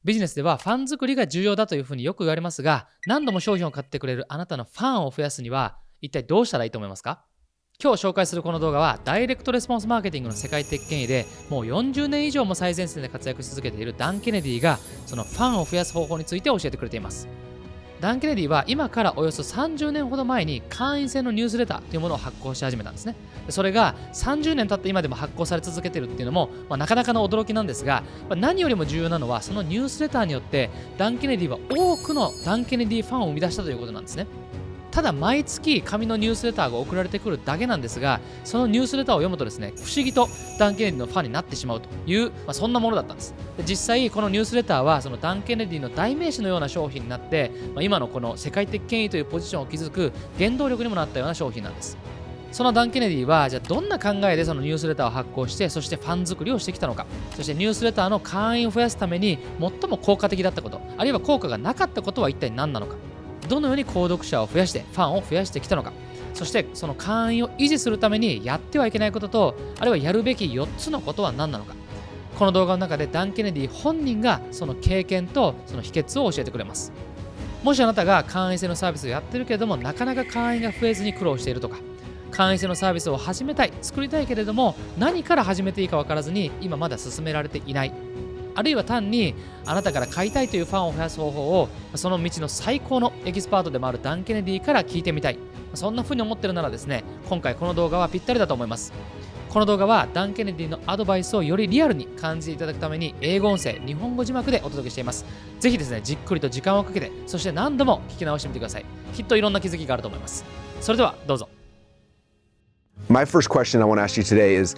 ビジネスではファン作りが重要だというふうによく言われますが、何度も商品を買ってくれるあなたのファンを増やすには一体どうしたらいいと思いますか？今日紹介するこの動画はダイレクトレスポンスマーケティングの世界的権威でもう40年以上も最前線で活躍し続けているダン・ケネディがそのファンを増やす方法について教えてくれています。ダン・ケネディは今からおよそ30年ほど前に会員制のニュースレターというものを発行し始めたんですね。それが30年経って今でも発行され続けているっていうのも、なかなかの驚きなんですが、何よりも重要なのはそのニュースレターによってダン・ケネディは多くのダン・ケネディファンを生み出したということなんですね。ただ毎月紙のニュースレターが送られてくるだけなんですが、そのニュースレターを読むとですね、不思議とダン・ケネディのファンになってしまうという、そんなものだったんです。で実際このニュースレターはそのダン・ケネディの代名詞のような商品になって、今のこの世界的権威というポジションを築く原動力にもなったような商品なんです。そのダン・ケネディはじゃあどんな考えでそのニュースレターを発行して、そしてファン作りをしてきたのか、そしてニュースレターの会員を増やすために最も効果的だったこと、あるいは効果がなかったことは一体何なのか、どのように購読者を増やしてファンを増やしてきたのか、そしてその会員を維持するためにやってはいけないことと、あるいはやるべき4つのことは何なのか、この動画の中でダン・ケネディ本人がその経験とその秘訣を教えてくれます。もしあなたが会員制のサービスをやってるけれどもなかなか会員が増えずに苦労しているとか、会員制のサービスを始めたい、作りたいけれども何から始めていいか分からずに今まだ進められていない、あるいは単にあなたから買いたいというファンを増やす方法をその道の最高のエキスパートでもあるダン・ケネディから聞いてみたい、そんな風に思ってるならですね、今回この動画はぴったりだと思います。この動画はダン・ケネディのアドバイスをよりリアルに感じていただくために英語音声、日本語字幕でお届けしています。ぜひですね、じっくりと時間をかけて、そして何度も聞き直してみてください。きっといろんな気づきがあると思います。それではどうぞ。My first question I want to ask you today is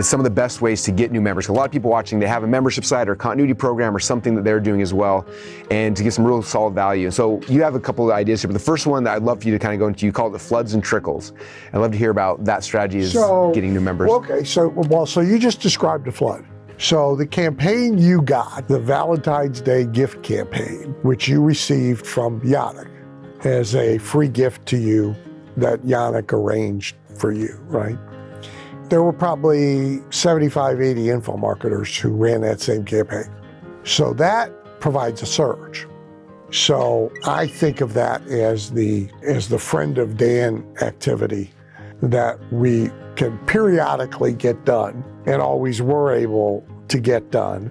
some of the best ways to get new members. A lot of people watching, they have a membership site or a continuity program or something that they're doing as well, and to get some real solid value. And so you have a couple of ideas here, but the first one that I'd love for you to kind of go into, you call it the floods and trickles. I'd love to hear about that strategy is getting new members. Okay, so you just described a flood. So the campaign you got, the Valentine's Day gift campaign, which you received from Yannick as a free gift to you that Yannick arranged for you, right? There were probably 75, 80 info marketers who ran that same campaign. So that provides a surge. So I think of that as the friend of Dan activity that we can periodically get done and always were able to get done.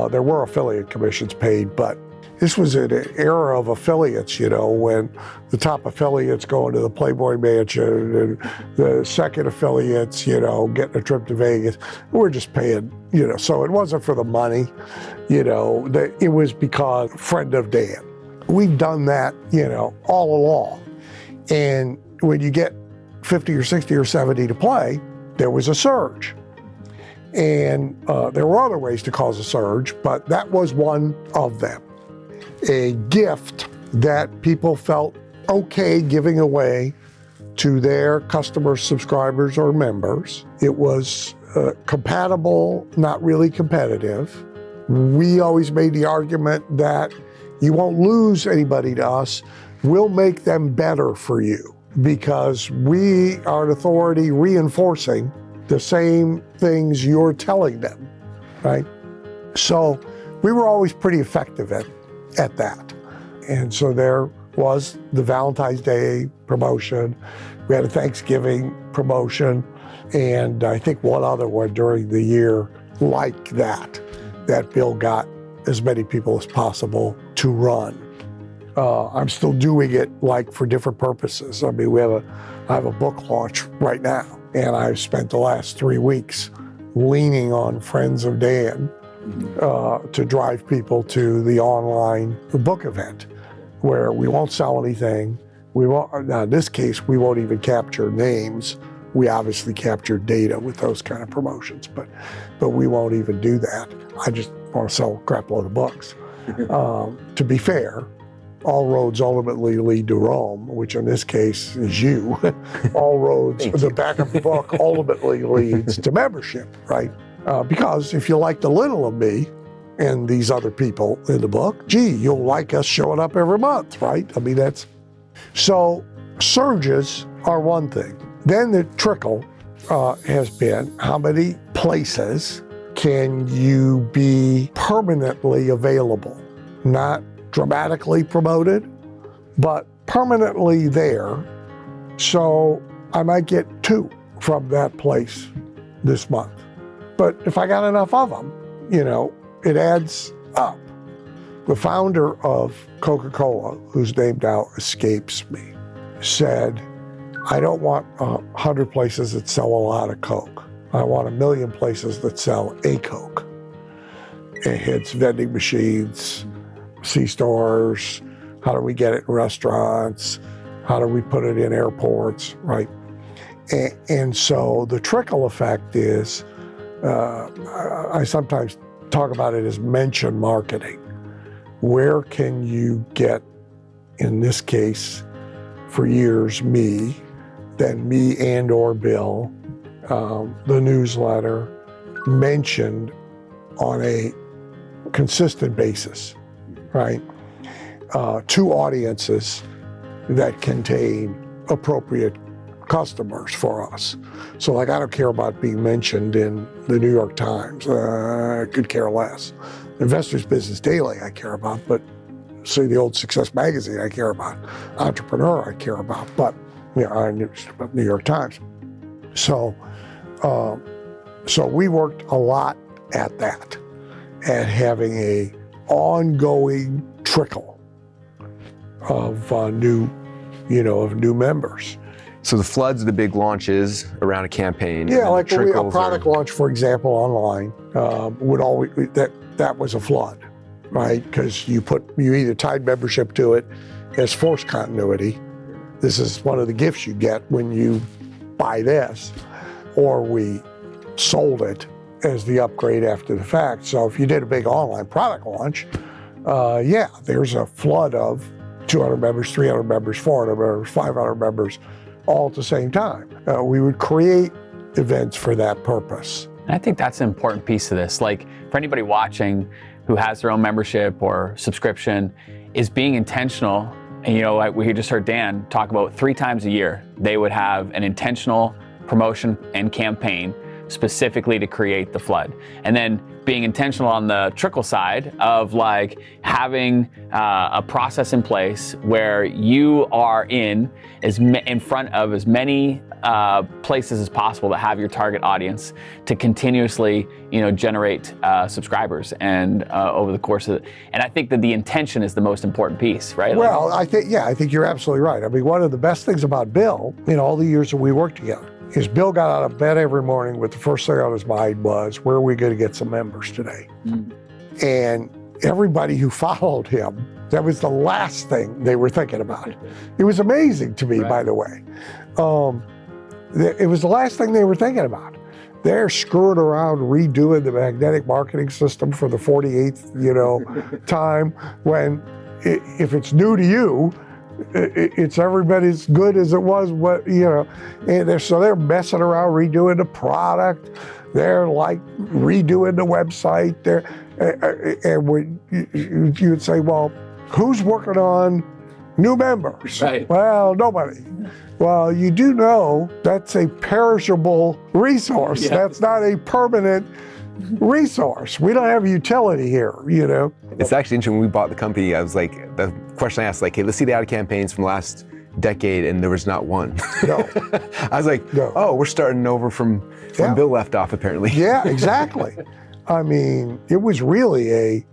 There were affiliate commissions paid, but this was an era of affiliates, when the top affiliates go into the Playboy Mansion and the second affiliates, getting a trip to Vegas. We're just paying, so it wasn't for the money, it was because friend of Dan. We've done that, all along. And when you get 50 or 60 or 70 to play, there was a surge. And there were other ways to cause a surge, but that was one of them. A gift that people felt okay giving away to their customers, subscribers, or members. It was compatible, not really competitive. We always made the argument that you won't lose anybody to us. We'll make them better for you because we are an authority reinforcing the same things you're telling them, right? So we were always pretty effective at that. And so there was the Valentine's Day promotion. We had a Thanksgiving promotion, and I think one other one during the year like that Bill got as many people as possible to run. I'm still doing it for different purposes. I mean, I have a book launch right now, and I've spent the last 3 weeks leaning on Friends of Dan to drive people to the online book event where we won't sell anything. Now in this case, we won't even capture names. We obviously capture data with those kind of promotions, but we won't even do that. I just want to sell a crap load of books. To be fair, all roads ultimately lead to Rome, which in this case is you. All roads, the back of the book ultimately leads to membership, right? Because if you liked a little of me and these other people in the book, you'll like us showing up every month, right? I mean, so surges are one thing. Then the trickle has been how many places can you be permanently available? Not dramatically promoted, but permanently there. So I might get 2 from that place this month. But if I got enough of them, it adds up. The founder of Coca-Cola, whose name now escapes me, said, I don't want 100 places that sell a lot of Coke. I want 1 million places that sell a Coke. It's vending machines, C-stores, how do we get it in restaurants, how do we put it in airports, right? And so the trickle effect is, I sometimes talk about it as mention marketing. Where can you get, in this case, for years, me, then me and or Bill, the newsletter, mentioned on a consistent basis, right? To audiences that contain appropriate customers for us. So like, I don't care about being mentioned in the New York Times. I could care less. Investors Business Daily I care about, but say the old Success Magazine I care about. Entrepreneur I care about, but New York Times. So we worked a lot at that, at having a ongoing trickle of new members. So the floods are the big launches around a campaign. Yeah, like a product launch, for example, online would always that was a flood, right? Because you either tied membership to it as forced continuity. This is one of the gifts you get when you buy this, or we sold it as the upgrade after the fact. So if you did a big online product launch, there's a flood of 200 members, 300 members, 400 members, 500 members, all at the same time. We would create events for that purpose. And I think that's an important piece of this. Like, for anybody watching who has their own membership or subscription, is being intentional. And we just heard Dan talk about 3 times a year, they would have an intentional promotion and campaign specifically to create the flood. And then being intentional on the trickle side of like having a process in place where you are in front of as many places as possible that have your target audience to continuously, generate subscribers and over the course of it. And I think that the intention is the most important piece, right? Well, I think you're absolutely right. I mean, one of the best things about Bill, all the years that we worked together, is Bill got out of bed every morning with the first thing on his mind was, where are we going to get some members today? And everybody who followed him, that was the last thing they were thinking about. It was amazing to me, by the way. It was the last thing they were thinking about. They're screwing around redoing the magnetic marketing system for the 48th, time, when if it's new to you, it's every bit as good as it was, and so they're messing around redoing the product. They're like redoing the website. And when you would say, well, who's working on new members? Right. Well, nobody. Well, you do know that's a perishable resource. Yeah. That's not a permanent resource. We don't have utility here, It's actually interesting. When we bought the company, I was like, the question I asked, like, hey, let's see the ad campaigns from the last decade, and there was not one. No. I was like, no. Oh, we're starting over from when Bill left off, apparently. Yeah, exactly. I mean, it was really a,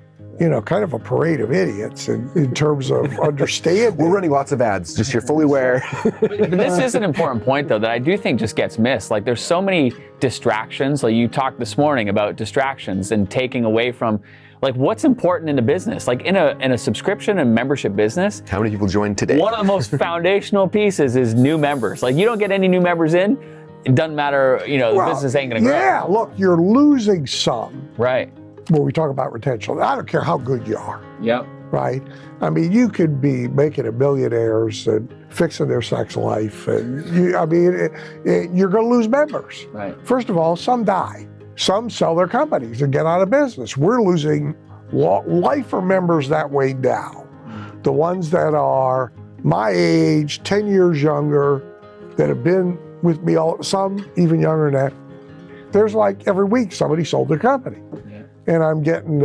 kind of a parade of idiots in terms of understanding. We're running lots of ads, just you're fully aware. But this is an important point, though, that I do think just gets missed. Like, there's so many distractions. Like, you talked this morning about distractions and taking away from, like, what's important in the business. Like, in a subscription and membership business, how many people joined today? One of the most foundational pieces is new members. Like, you don't get any new members in, it doesn't matter, the business ain't gonna grow. Yeah, look, you're losing some. Right. When we talk about retention, I don't care how good you are. Yep. Right? I mean, you could be making a millionaires and fixing their sex life, and you're going to lose members. Right. First of all, some die. Some sell their companies and get out of business. We're losing lifer members that way now. The ones that are my age, 10 years younger, that have been with me, some even younger than that, there's like every week somebody sold their company. Yeah. And I'm getting,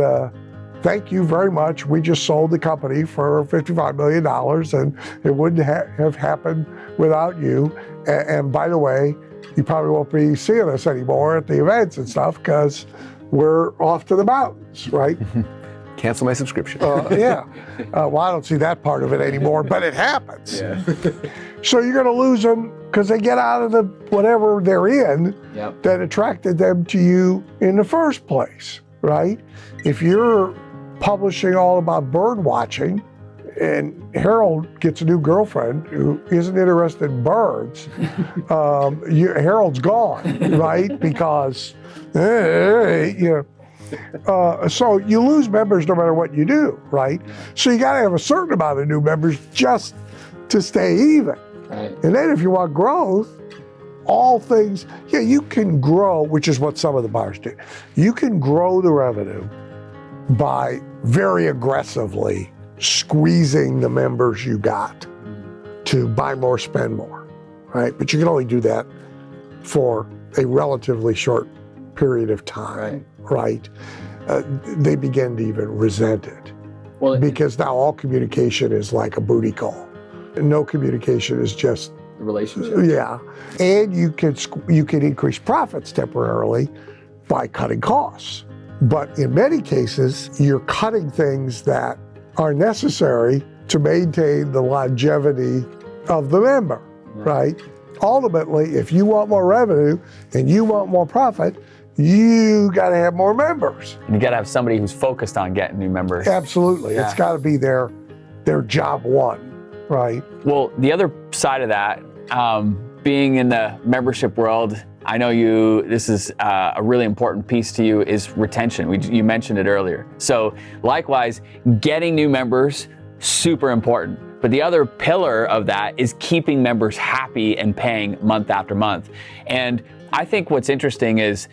thank you very much. We just sold the company for $55 million and it wouldn't have happened without you. And by the way, you probably won't be seeing us anymore at the events and stuff because we're off to the mountains, right? Cancel my subscription. Yeah. Well, I don't see that part of it anymore, but it happens. Yeah. So you're going to lose them because they get out of the whatever they're in that attracted them to you in the first place, right? If you're publishing all about bird watching and Harold gets a new girlfriend who isn't interested in birds, Harold's gone, right? Because, you know, so you lose members no matter what you do, right? So you got to have a certain amount of new members just to stay even. Right. And then if you want growth, all things, yeah, you can grow, which is what some of the buyers do. You can grow the revenue by very aggressively squeezing the members you got to buy more, spend more, right? But you can only do that for a relatively short period of time, right? They begin to even resent it because now all communication is like a booty call. No communication is just the relationship. Yeah, and you can increase profits temporarily by cutting costs. But in many cases, you're cutting things that are necessary to maintain the longevity of the member, right? Ultimately, if you want more revenue and you want more profit, you got to have more members. And you got to have somebody who's focused on getting new members. Absolutely. Yeah. It's got to be their job one, right? Well, the other side of that, being in the membership world, I know this is a really important piece to you is retention. You mentioned it earlier. So likewise, getting new members, super important. But the other pillar of that is keeping members happy and paying month after month. And I think what's interesting is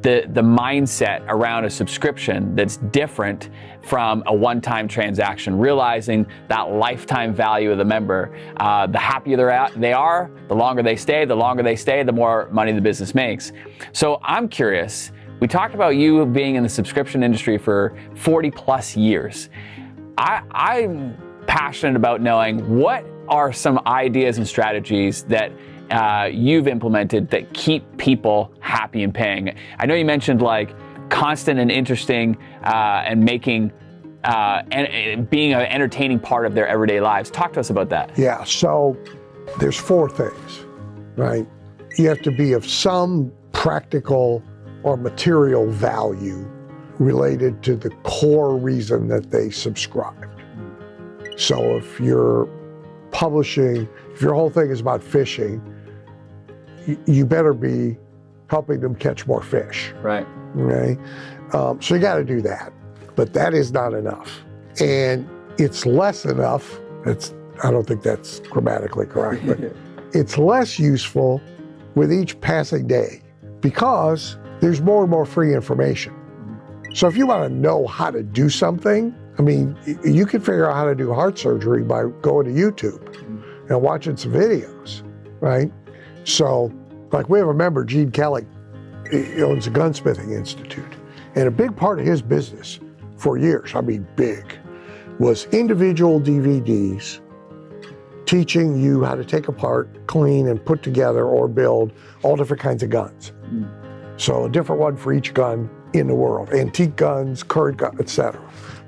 the mindset around a subscription that's different from a one-time transaction, realizing that lifetime value of the member. The happier they are, the longer they stay, the more money the business makes. So I'm curious, we talked about you being in the subscription industry for 40 plus years. I'm passionate about knowing what are some ideas and strategies that you've implemented that keep people happy and paying. I know you mentioned like constant and interesting and making and being an entertaining part of their everyday lives. Talk to us about that. Yeah, so there's 4 things, right? You have to be of some practical or material value related to the core reason that they subscribed. So if you're publishing, if your whole thing is about fishing, you better be helping them catch more fish. Right. Okay? So you got to do that, but that is not enough. And it's less enough, I don't think that's grammatically correct, but it's less useful with each passing day because there's more and more free information. So if you want to know how to do something, I mean, you can figure out how to do heart surgery by going to YouTube and watching some videos, right? So, like we have a member, Gene Kelly, he owns a gunsmithing institute. And a big part of his business for years, I mean big, was individual DVDs teaching you how to take apart, clean, and put together or build all different kinds of guns. So a different one for each gun in the world, antique guns, current guns, etc.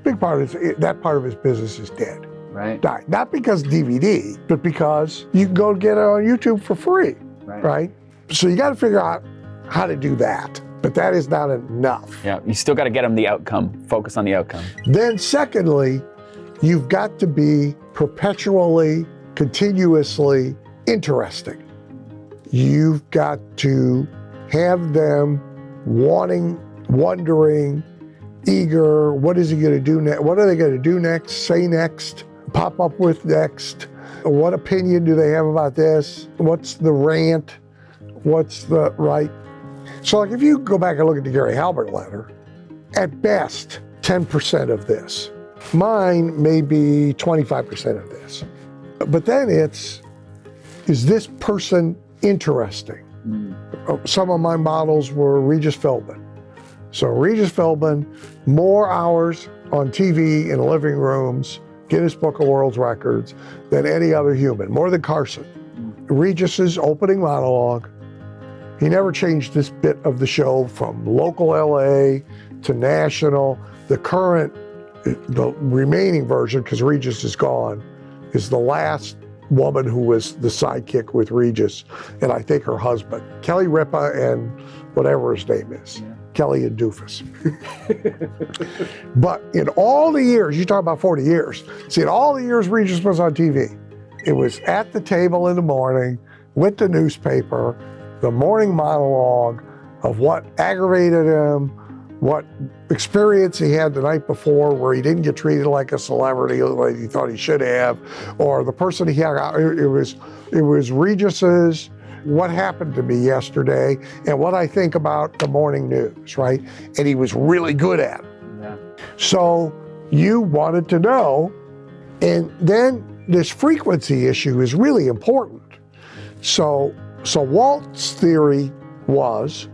Big part of that part of his business is dead. Right. Died. Not because DVD, but because you can go get it on YouTube for free, right? So you got to figure out how to do that, but that is not enough. Yeah, you still got to get them the outcome, focus on the outcome. Then secondly, you've got to be perpetually, continuously interesting. You've got to have them wanting, wondering, eager, what is he going to do next? What are they going to do next, say next, pop up with next? What opinion do they have about this? What's the rant? What's the right? So like if you go back and look at the Gary Halbert letter, at best, 10% of this. Mine may be 25% of this. But then is this person interesting? some of my models were Regis Philbin. So Regis Philbin, more hours on TV in living rooms, Guinness Book of World Records, than any other human, more than Carson. Regis's opening monologue, he never changed this bit of the show from local LA to national. The remaining version, because Regis is gone, is the last woman who was the sidekick with Regis, and I think her husband, Kelly Ripa and whatever his name is. Yeah. Kelly and Doofus. But in all the years, you talk about 40 years, see, in all the years Regis was on TV, it was at the table in the morning with the newspaper, the morning monologue of what aggravated him, what experience he had the night before where he didn't get treated like a celebrity like he thought he should have, or the person he hung out. It was Regis's what happened to me yesterday and what I think about the morning news, right? And he was really good at it. Yeah. So you wanted to know, and then this frequency issue is really important. So Walt's theory was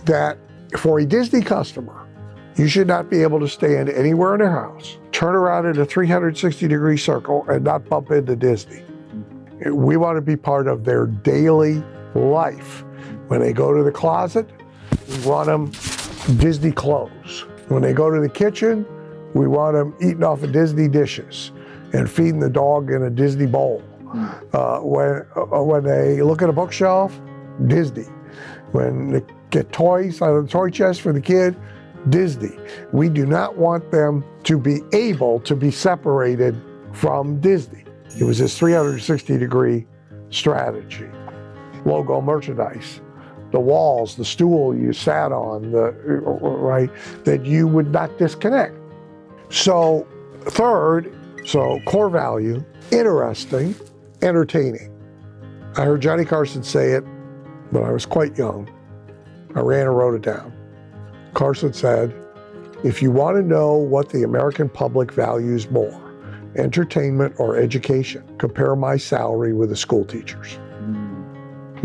that for a Disney customer, you should not be able to stand anywhere in their house, turn around in a 360-degree circle, and not bump into Disney. We want to be part of their daily life. When they go to the closet, we want them Disney clothes. When they go to the kitchen, we want them eating off of Disney dishes and feeding the dog in a Disney bowl. When they look at a bookshelf, Disney. When they get toys out of the toy chest for the kid, Disney. We do not want them to be able to be separated from Disney. It was this 360-degree strategy. Logo merchandise, the walls, the stool you sat on, right, that you would not disconnect. So third, core value, interesting, entertaining. I heard Johnny Carson say it when I was quite young. I ran and wrote it down. Carson said, if you want to know what the American public values more, entertainment or education, compare my salary with a school teacher's.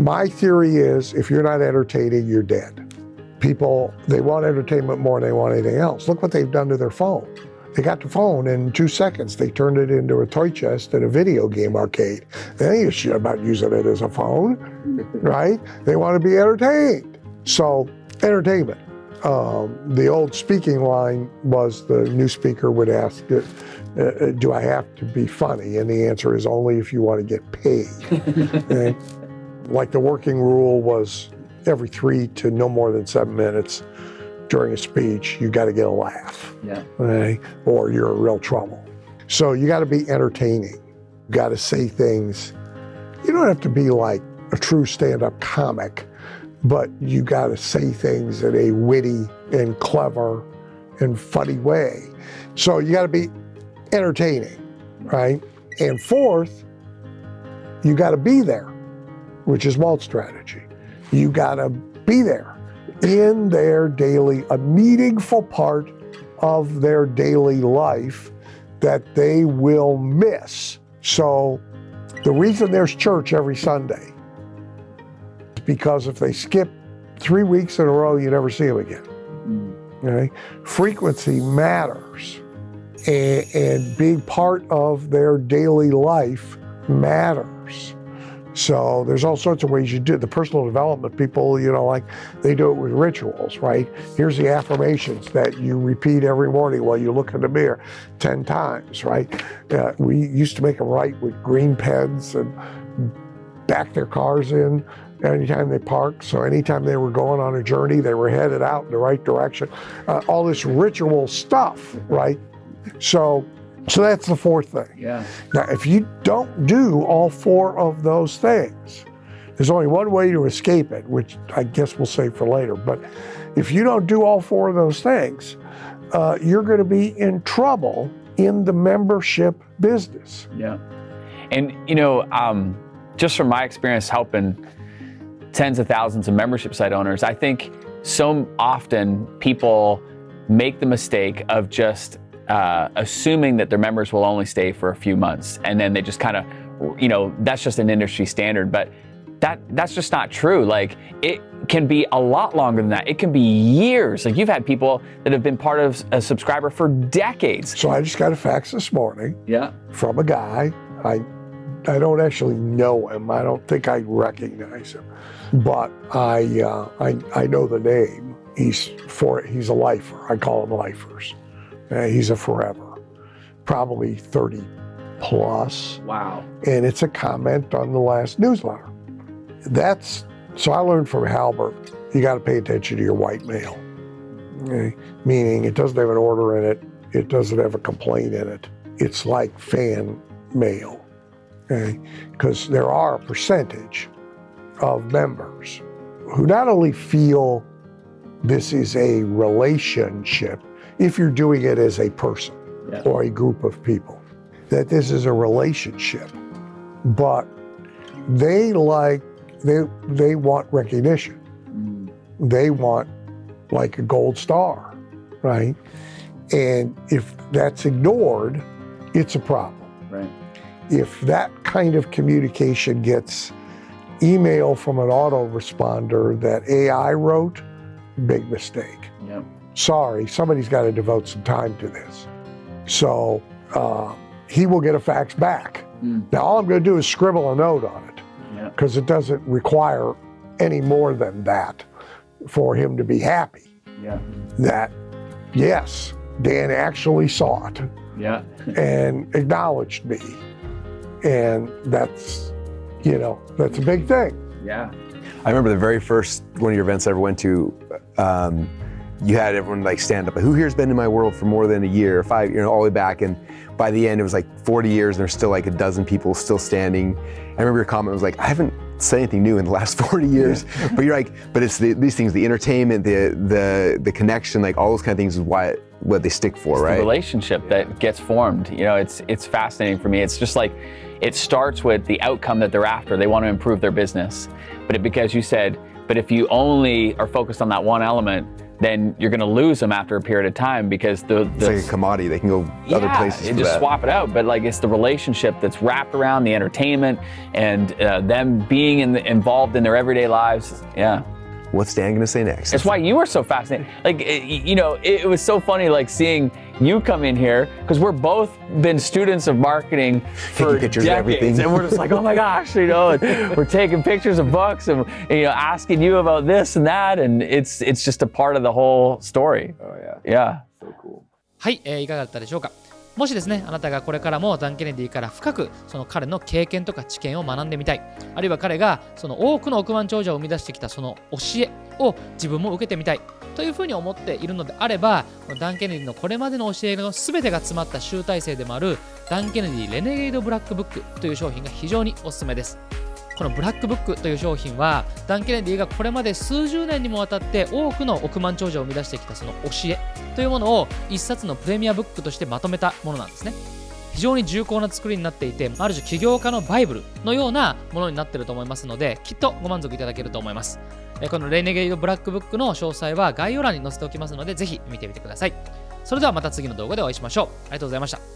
My theory is if you're not entertaining, you're dead. People, they want entertainment more than they want anything else. Look what they've done to their phone. They got the phone in 2 seconds. They turned it into a toy chest and a video game arcade. They ain't a shit about using it as a phone, right? They want to be entertained. So, entertainment. The old speaking line was the new speaker would ask, do I have to be funny? And the answer is only if you want to get paid. Okay? Like the working rule was every 3 to no more than 7 minutes during a speech, you got to get a laugh, okay? Or you're in real trouble. So you got to be entertaining. You got to say things. You don't have to be like a true stand-up comic, but you got to say things in a witty and clever and funny way. So you got to be entertaining, right? And fourth, you got to be there, which is Walt's strategy. You got to be there in their daily, a meaningful part of their daily life that they will miss. So the reason there's church every Sunday is because if they skip 3 weeks in a row, you never see them again. Okay? Frequency matters, and being part of their daily life matters. So there's all sorts of ways you do it. The personal development people, like they do it with rituals, right? Here's the affirmations that you repeat every morning while you look in the mirror 10 times, right? We used to make them write with green pens and back their cars in anytime they parked. So anytime they were going on a journey, they were headed out in the right direction. All this ritual stuff, right? So that's the fourth thing. Yeah. Now, if you don't do all 4 of those things, there's only one way to escape it, which I guess we'll save for later. But if you don't do all 4 of those things, you're going to be in trouble in the membership business. Yeah. And, just from my experience helping tens of thousands of membership site owners, I think so often people make the mistake of just assuming that their members will only stay for a few months, and then they just kind of, that's just an industry standard, but that's just not true. Like can be a lot longer than that. It can be years. Like you've had people that have been part of a subscriber for decades. So I just got a fax this morning from a guy. I don't actually know him. I don't think I recognize him, but I know the name. He's a lifer. I call him lifers. He's a forever, probably 30 plus. Wow. And it's a comment on the last newsletter. So I learned from Halbert, you got to pay attention to your white mail. Okay? Meaning it doesn't have an order in it. It doesn't have a complaint in it. It's like fan mail. Okay? Because there are a percentage of members who not only feel this is a relationship, if you're doing it as a person or a group of people, that this is a relationship, but they want recognition. They want like a gold star, right? And if that's ignored, it's a problem. Right. If that kind of communication gets email from an autoresponder that AI wrote, big mistake. Yep. Sorry, somebody's got to devote some time to this. So he will get a fax back. Now all I'm going to do is scribble a note on it, because it doesn't require any more than that for him to be happy. That, yes, Dan actually saw it and acknowledged me. And that's a big thing. I remember the very first one of your events I ever went to, you had everyone like stand up, like, who here's been in my world for more than a year, 5 years, all the way back. And by the end, it was like 40 years and there's still like a dozen people still standing. I remember your comment was like, I haven't said anything new in the last 40 years, but you're like, but it's these things, the entertainment, the connection, like all those kind of things is what they stick for, right? The relationship that gets formed, it's fascinating for me. It's just like, it starts with the outcome that they're after. They want to improve their business. But because you said, but if you only are focused on that one element, then you're going to lose them after a period of time, because it's like a commodity. They can go other places. You just swap it out. But like, it's the relationship that's wrapped around the entertainment and them being involved in their everyday lives. What's Dan going to say next? That's why you were so fascinating. Like, it was so funny, like seeing you come in here, because we're both been students of marketing for pictures decades, of everything. And we're just like, oh my gosh, and we're taking pictures of books and asking you about this and that, and it's just a part of the whole story. Oh yeah. So cool. はい、いかがだったでしょうか。もしですね、あなたがこれからもダン・ケネディから深くその彼の経験とか知見を学んでみたい、あるいは彼がその多くの億万長者を生み出してきたその教えを自分も受けてみたいというふうに思っているのであれば、ダン・ケネディのこれまでの教えの全てが詰まった集大成でもあるダン・ケネディレネゲイドブラックブックという商品が非常におすすめです。このブラックブックという商品はダン・ケネディがこれまで数十年にもわたって多くの億万長者を生み出してきたその教えというものを一冊のプレミアブックとしてまとめたものなんですね。非常に重厚な作りになっていて、ある種起業家のバイブルのようなものになっていると思いますので、きっとご満足いただけると思います。このレネゲイドブラックブックの詳細は概要欄に載せておきますので、ぜひ見てみてください。それではまた次の動画でお会いしましょう。ありがとうございました。